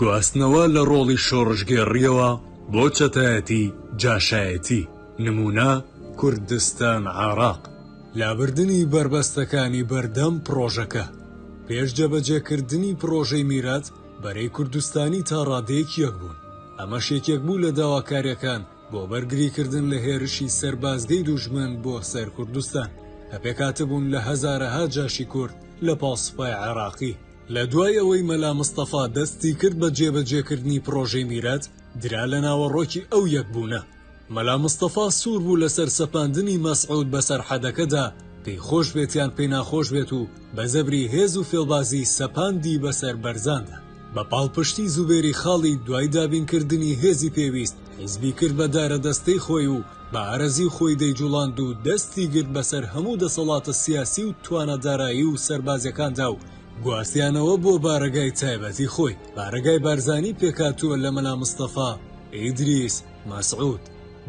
گواستنەوە لە ڕۆڵی شۆڕژگێڕیەوە بۆ چەتایەتی جاشایەتی. نمونە کوردستان عێراق. لابردنی بربەستەکانی بەردەم پرۆژەکە. پێش جێبەجێکردنی پرۆژەی میرات بەرەی کوردستانی تا ڕادەیەک یەک بوون. ئەمەش یەکێک بوو لە داواکاریەکان بۆ بەرگریکردن لە هێرشی سەربازگەی دوژمن بۆ سەر کوردستان کە پێکاتەبوون لە هەزارەها جاشی کورد لە پاسپای عێراقی. لە دوای ئەوەی مەلا مستەفا دەستی کرد بە جێبەجێکردنی پرۆژەی میرات درا لە ناوەڕۆکی ئەو یەکبوونە. مەلا مستەفا سوور بوو لەسەر سەپاندنی مەسعود بەسەر حەدەکەدا، پێی خۆش بێتیان پێی ناخۆش بێت و بە زەبری هێز و فێڵبازی سەپاندی بەسەر بەرزاندا. بە پاڵپشتی زوبێری خاڵی دوای دابینکردنی هێزی پێویست حیزبی کرد بە دارە دەستەی خۆی و بە ئارەزی خۆی دەیجوڵاند و دەستی گرت بەسەر هەموو دەسەڵاتە سیاسی و توانەدارایی و سەربازەکاندا و گواستیانەوە بۆ بارەگای تایبەتی خۆی. بارەگای بارزانی پێکاتووە لە مەلا مستەفا، ئیدریس، مەسعود.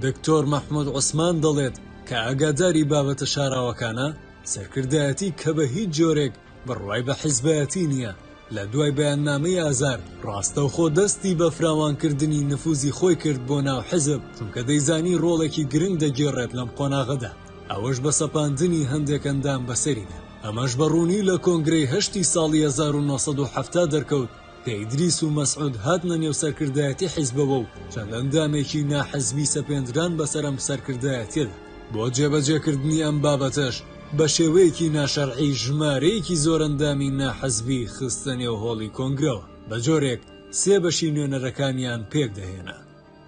دکتۆر مەحموود عوسمان دەڵێت کە ئاگاداری بابەتە شاراوەکانە سەرکردایەتی کە بە هیچ جۆرێک بڕوای بە حیزبایەتی نییە. لە دوای بەیاننامەی ئازار ڕاستەوخۆ دەستی بە فراوانکردنی نفوزی خۆی کرد بۆ ناو حیزب، چونکە دەیزانی ڕۆڵێکی گرنگ دەگێڕێت لەم قۆناغەدا، ئەوەش بە سەپاندنی هەندێک ئەندام بەسەریدا. ئەمەش بەڕوونی لە کۆنگرەی هەشتی ساڵی 1970 دەرکەوت کە ئیدریس و مەسعود هاتنە نێو سەرکردایەتی حیزبەوە و چەند ئەندامێکی ناحیزبی سەپێنران بەسەر ئەم سەرکردایەتیەدا. بۆ جێبەجێکردنی ئەم بابەتەش بە شێوەیەکی ناشەرعی ژمارەیەکی زۆر ئەندامی ناحەزبی خستە نێو هۆڵی کۆنگرەوە، بە جۆرێک سێ بەشی نوێنەرەکانیان پێک دەهێنا.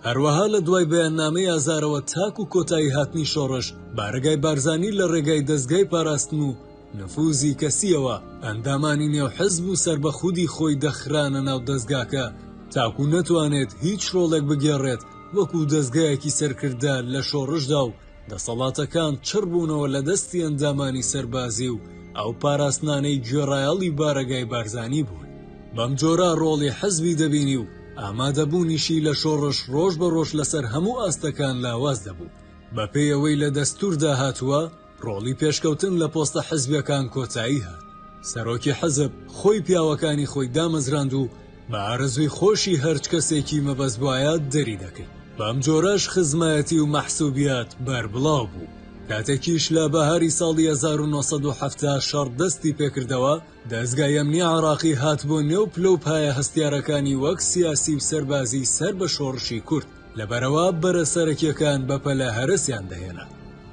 هەروەها لە دوای بەیاننامەی ئازارەوە تاک و کۆتایی هاتنی شۆڕش بارەگای بارزانی لە ڕێگای دەستگای پاراستن و نفوزی کەسیەوە ئەندامانی نێو حزب و سربەخودی خۆی دەخرانە ناو دەستگاکە تاکو نەتوانێت هیچ ڕۆڵێک بگێڕێت وەکو دەستگایەکی سەرکردار لە شۆڕشدا و دەسەڵاتەکان چڕ بوونەوە لە دەستی ئەندامانی سەربازی و ئەو پاراستنانەی گوێڕایەڵی بارەگای بارزانی بوون. بەم جۆرە ڕۆڵی حزبی دەبینی و ئامادەبوونیشی لە شۆڕش ڕۆژ بە ڕۆژ لەسەر هەموو ئاستەکان لاواز دەبوو. بە پێیەوەی لە دەستوردا هاتووە ڕۆڵی پێشکەوتن لە پۆستە حزبیەکان کۆتایی هات. سەرۆکی حزب خۆی پیاوەکانی خۆی دامەزراند و بە ئارەزووی خۆشی هەرچ کەسێکی مەبەستبوایە دەری دەکرد. بەم جۆرەش خزمایەتی و مەحسوبیات بەربڵاو بوو. کاتێکیش لە بەهاری ساڵی 1970 شەڕ دەستی پێکردەوە، دەستگای ئەمنی عێراقی هات بۆ نێو پلە و پایە هەستیارەکانی وەک سیاسی و سەربازی سەر بە شۆڕشی کورد، لەبەرەوە بەرە سەرەکیەکان بەپەلە هەرسیان دەهێنا.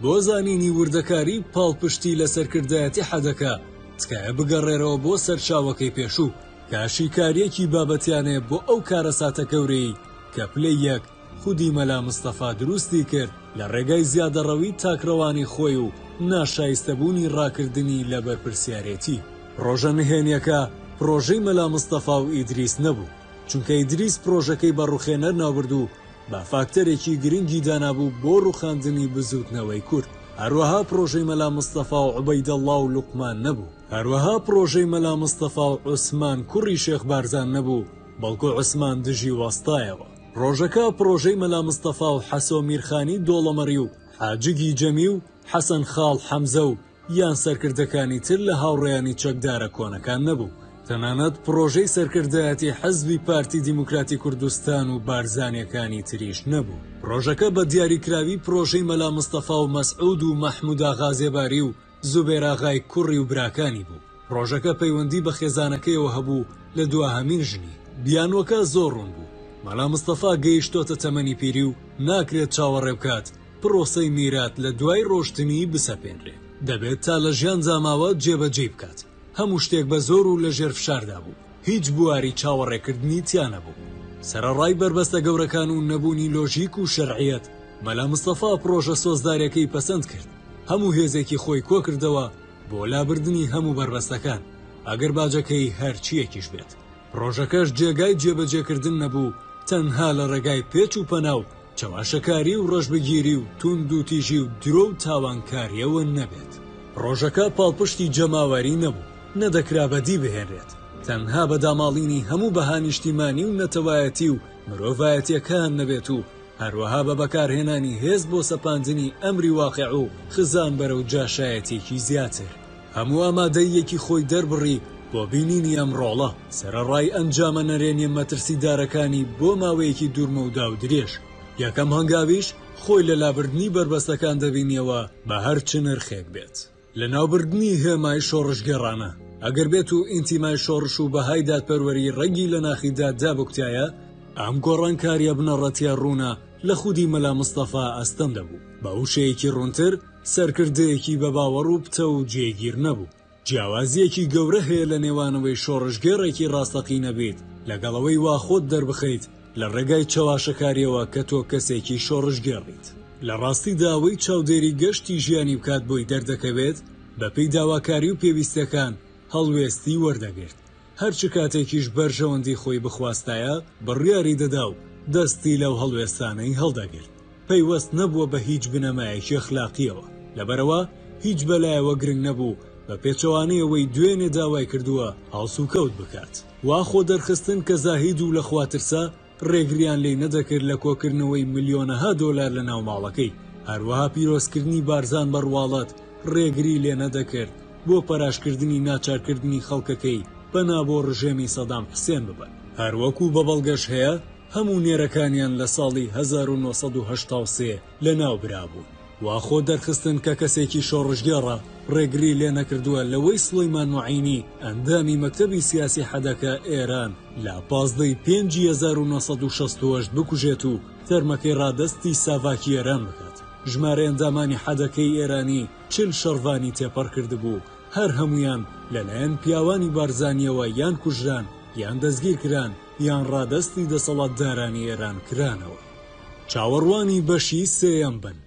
بۆ زانینی وردەکاری پاڵپشتی لە سەرکردایەتی حەدەکە تکایە بگەڕێرەوە بۆ سەرچاوەکەی پێشوو کاشیکاریەکی بابەتیانێ بۆ ئەو کارەساتە گەورەی کە پلەی یەک خودی مەلا مستەفا دروستی کرد لە ڕێگای زیادەڕەوی تاکڕەوانی خۆی و ناشایستەبوونی ڕاکردنی لە بەرپرسیارەتی. ڕۆژە نهێنیەکە پرۆژەی مەلا مستەفا و ئیدریس نەبوو، چونکە ئیدریس پرۆژەکەی بە ڕوخێنەر ناوبرد و با فاکتەرێکی گرنگی دانابوو بۆ ڕوخاندنی بزوتنەوەی کورد. هەروەها پرۆژەی مەلا مستەفا و عوبەیدەڵڵا و لوقمان نەبوو. هەروەها پرۆژەی مەلا مستەفا و عوسمان کوڕی شێخ بارزان نەبوو، بەڵکو عوسمان دژی وەستایەوە. ڕۆژەکە پرۆژەی مەلا مستەفا و حەسۆ میرخانی دۆڵەمەری و حاجگی جەمی و حەسەن خاڵ حەمزە و یان سەرکردەکانی تر لە هاوڕێیانی چەکدارە کۆنەکان نەبوو. تەنانەت پرۆژەی سەرکردایەتی حەزبی پارتی دیموکراتی کوردستان و بارزانیەکانی تریش نەبوو. ڕۆژەکە بە دیاریکراوی پرۆژەی مەلا مستەفا و مەسعود و مەحموود ئاغا زێباری و زوبێر ئاغای کوڕی و براکانی بوو. ڕۆژەکە پەیوەندی بە خێزانەکەیەوە هەبوو لە دواهەمین ژنی. بیانوەکە زۆر ڕوون بوو. مەلا مستەفا گەیشتۆتە تەمەنی پیری و ناکرێت چاوەڕێ بکات پرۆسەی میرات لە دوای ڕۆشتنی بسەپێنرێ. دەبێت تا لە ژیان زاماوە جێبەجێ بکات. هەموو شتێک بە زۆر و لە ژێر فشاردا بوو. هیچ بواری چاوەڕێکردنی تیانە بوو. سەرەڕای بربەستە گەورەکان و نەبوونی لۆژیک و شەرعیەت، مەلا مستەفا پرۆژە سۆزدارەکەی پەسەند کرد. هەموو هێزێکی خۆی کۆ کردەوە بۆ لابردنی هەموو بربەستەکان، ئەگەر باجەکەی هەرچیەکیش بێت. پرۆژەکەش جێگای جێبەجێکردن نەبوو، تەنها لە ڕێگای پێچ و پەناو چەواشەکاری و ڕۆژبگیری و توند و تیژی و درۆ و تاوانکاریەوە نەبێت. ڕۆژەکە پاڵپشتی جەماوەری نەبوو، نەدەکرا بەدی بهێنرێت. تەنها بە داماڵینی هەموو بەها نیشتیمانی و نەتەوایەتی و مرۆڤایەتیەکان نەبێت و هەروەها بە بەکارهێنانی هێز بۆ سەپاندنی ئەمری واقع و خزان بەرەو جاشایەتێکی زیاتر. هەموو ئامادەیەکی خۆی دەربڕی بۆ بینینی ئەم ڕۆڵە سەرەڕای ئەنجامە نەرێنیە مەترسیدارەکانی بۆ ماوەیەکی دوورمە و داو درێژ. یەکەم هەنگاویش خۆی لە لابردنی بربەستەکان دەبینیەوە بە هەر چ نرخێک بێت. لە ناوبردنی هێمای شۆڕشگەڕانە ئەگەر بێت و ئینتیمای شۆڕش و بەهای دادپەروەری ڕەنگی لە ناخیدا دابکتایە، ئەم گۆڕانکاریە بنەڕەتیە ڕوونا لە خودی مەلا مستەفا ئەستەم دەبوو. بە وشەیەکی ڕوونتر سەرکردەیەکی بە باوەڕ و پتە و جێگیر نەبوو. جیاوازیەکی گەورە هەیە لە نێوانەوەی شۆڕشگەڕێکی ڕاستەقینە بێت لەگەڵەوەی وا خۆت دەربخەیت لە ڕێگای چاواشەکاریەوە کە تۆ کەسێکی شۆڕشگەڕیت. لە ڕاستیدا ئەوەی چاودێری گەشتی ژیانی بکات بۆی دەردەکەوێت بەپێی داواکاری و پێویستەکان هەڵوێستی وەردەگرت. هەرچ کاتێکیش بەرژەوەندی خۆی بخواستایە بڕیاری دەدا و دەستی لەو هەڵوێستانەی هەڵدەگرت. پەیوەست نەبووە بە هیچ بنەمایەکی ئەخلاقیەوە، لەبەرەوە هیچ بەلایەوە گرنگ نەبوو بە پێچەوانەیەوەی دوێنێ داوای کردووە هەڵسوکەوت بکات. وا خۆ دەرخستن کە زاهید و لە خواترسا ڕێگریان لێ نەدەکرد لە کۆکردنەوەی ملیۆنەها دۆلار لە ناو ماڵەکەی. هەروەها پیرۆزکردنی بارزان بەڕواڵەت ڕێگری لێ نەدەکرد بۆ پەراشکردنی ناچارکردنی خەڵکەکەی بەنا بۆ ڕژێمی سەدام حوسێن ببن. هەروەکو بە بەڵگەش هەیە هەموو نێرەکانیان لە ساڵی 1983 لە ناو برابوو. وا خۆ دەرخستن کە کەسێکی شۆڕشگەڕە ڕێگری لێ نەکردووە لەوەی سڵەیمان نوعینی ئەندامی مەکتەبی سیاسی حەدەکە ئێران لە 15 پێنجی 1968 بکوژێت و تەرمەکەی ڕادەستی ساڤاکی ئێران بکات. ژمارە ئەندامانی حەدەکەی ئێرانی 40 شەڕڤانی تێپەڕ کردبوو، هەر هەمویان لەلایەن پیاوانی بارزانیەوە یان کوژران یان دەستگیر کران یان ڕادەستی دەسەڵاتدارانی ئێران کرانەوە. چاوەڕوانی بەشی سێیەم بن.